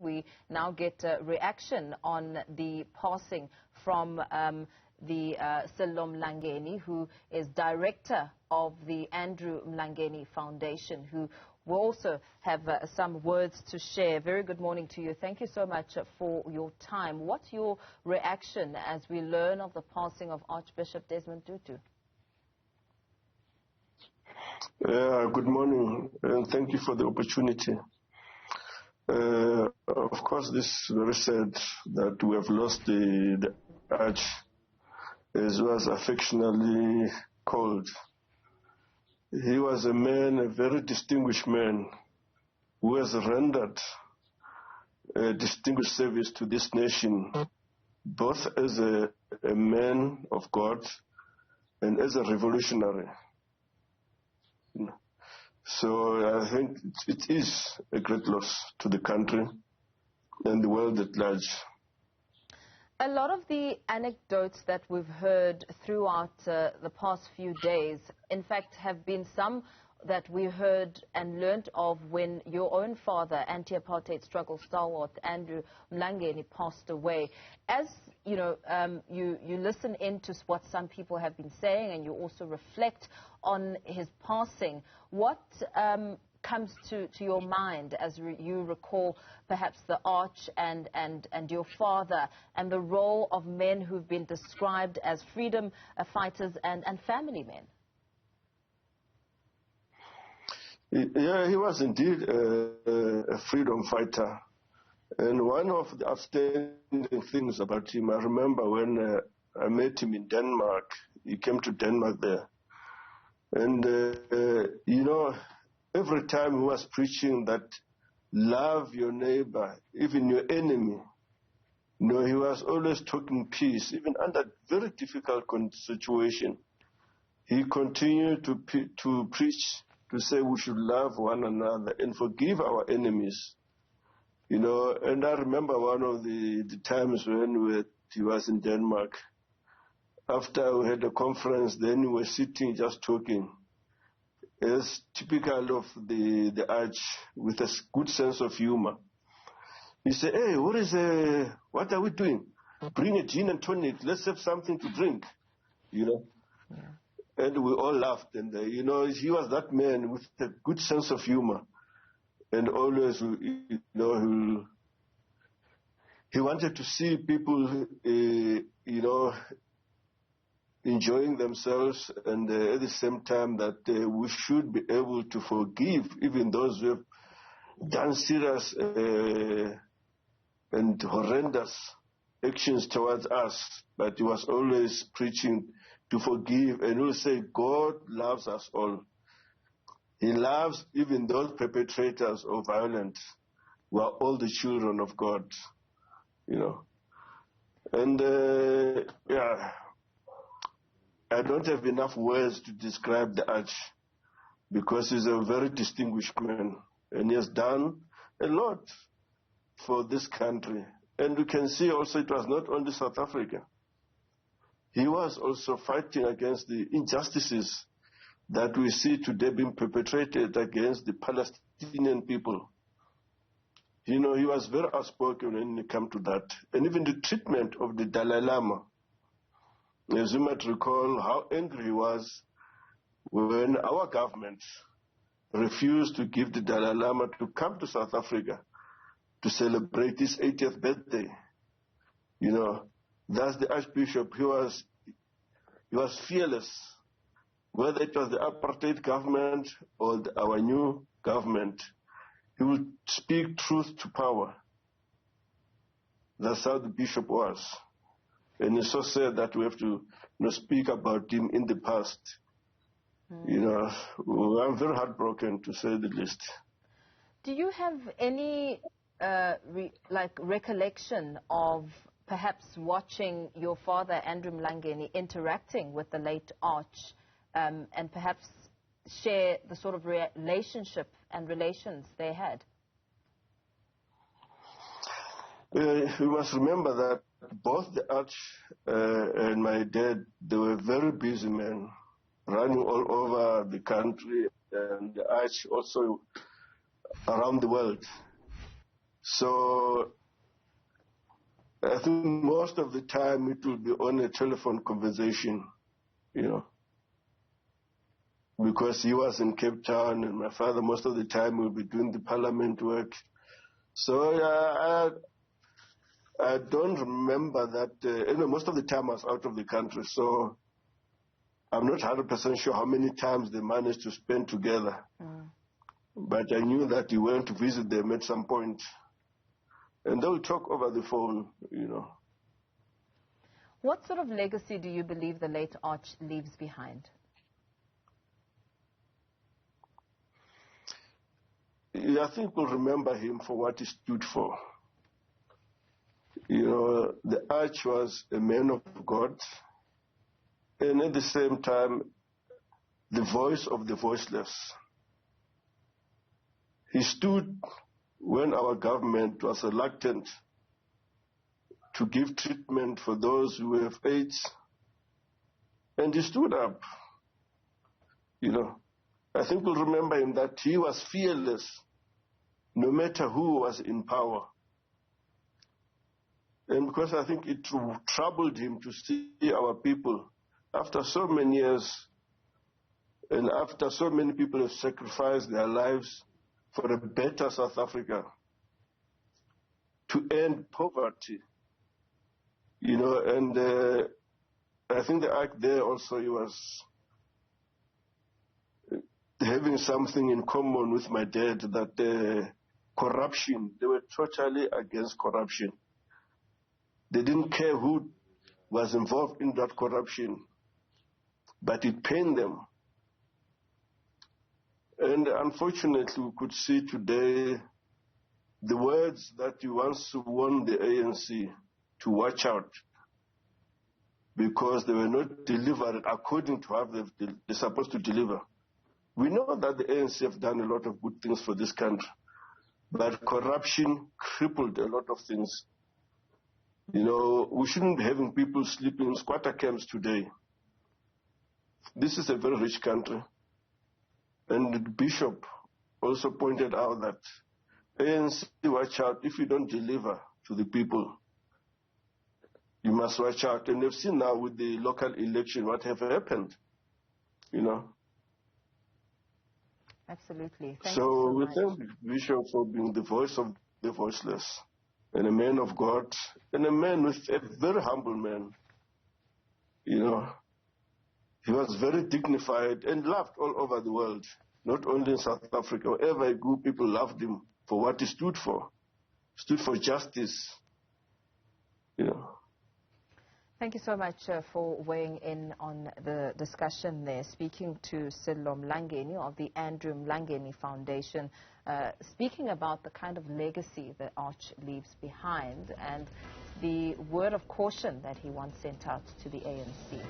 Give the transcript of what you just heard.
we now get a reaction on the passing from the Sello Mlangeni, who is director of the Andrew Mlangeni Foundation, who will also have some words to share. Very good morning to you. Thank you so much for your time. What's your reaction as we learn of the passing of Archbishop Desmond Tutu? Good morning, and thank you for the opportunity. Of course, this is very sad that we have lost the Arch, as was affectionately called. He was a man, a very distinguished man, who has rendered a distinguished service to this nation, both as a man of God and as a revolutionary. So I think it is a great loss to the country and the world at large. A lot of the anecdotes that we've heard throughout the past few days, in fact, have been some that we heard and learnt of when your own father, anti-apartheid struggle stalwart Andrew Mlangeni, passed away. As you know, you listen into what some people have been saying, and you also reflect on his passing. What comes to your mind as you recall perhaps the Arch and your father and the role of men who've been described as freedom fighters and family men? Yeah, he was indeed a freedom fighter. And one of the outstanding things about him, I remember when I met him in Denmark. He came to Denmark there. And, you know, every time he was preaching that love your neighbor, even your enemy, you know, he was always talking peace, even under very difficult situation. He continued to preach, to say we should love one another and forgive our enemies. You know, and I remember one of the times when he was in Denmark. After we had a conference, then we were sitting just talking. It's typical of the Arch, with a good sense of humor. He said, hey, what are we doing? Bring a gin and tonic, let's have something to drink, you know. Yeah. And we all laughed, and you know, he was that man with a good sense of humor, and always, you know, he wanted to see people, you know, enjoying themselves, and at the same time that we should be able to forgive even those who have done serious and horrendous actions towards us. But he was always preaching to forgive, and will say, God loves us all. He loves even those perpetrators of violence. We are all the children of God, you know. And, yeah, I don't have enough words to describe the Arch, because he's a very distinguished man, and he has done a lot for this country. And we can see also it was not only South Africa. He was also fighting against the injustices that we see today being perpetrated against the Palestinian people. You know, he was very outspoken when it came to that. And even the treatment of the Dalai Lama. As you might recall how angry he was when our government refused to give the Dalai Lama to come to South Africa to celebrate his 80th birthday. You know, that's the Archbishop. He was fearless, whether it was the apartheid government or our new government. He would speak truth to power. That's how the bishop was. And it's so sad that we have to, you know, speak about him in the past. You know, I'm very heartbroken, to say the least. Do you have any recollection of perhaps watching your father, Andrew Mlangeni, interacting with the late Arch, and perhaps share the sort of relationship and relations they had? You must remember that both the Arch and my dad, they were very busy men, running all over the country, and the Arch also around the world. So I think most of the time it will be on a telephone conversation, because he was in Cape Town and my father most of the time will be doing the parliament work. So I don't remember that, most of the time I was out of the country, so I'm not 100% sure how many times they managed to spend together. But I knew that he went to visit them at some point. And they'll talk over the phone, What sort of legacy do you believe the late Arch leaves behind? Yeah, I think we'll remember him for what he stood for. The Arch was a man of God, and at the same time, the voice of the voiceless. He stood when our government was reluctant to give treatment for those who have AIDS, and he stood up. I think we'll remember him that he was fearless, no matter who was in power. And because I think it troubled him to see our people, after so many years, and after so many people have sacrificed their lives for a better South Africa, to end poverty, and I think the act there also, he was having something in common with my dad, that corruption, they were totally against corruption. They didn't care who was involved in that corruption, but it pained them. And unfortunately, we could see today the words that he once warned the ANC to watch out, because they were not delivered according to how they're supposed to deliver. We know that the ANC have done a lot of good things for this country, but corruption crippled a lot of things. We shouldn't be having people sleeping in squatter camps today. This is a very rich country. And the bishop also pointed out that ANC, watch out, if you don't deliver to the people, you must watch out. And we've seen now with the local election what have happened, Absolutely. Thank you so so we much. thank the bishop for being the voice of the voiceless, and a man of God, and a man with a very humble man. He was very dignified and loved all over the world, not only in South Africa. Wherever he grew, people loved him for what he stood for. Stood for justice. Thank you so much for weighing in on the discussion there, speaking to Sello Mlangeni of the Andrew Mlangeni Foundation, speaking about the kind of legacy that Arch leaves behind and the word of caution that he once sent out to the ANC.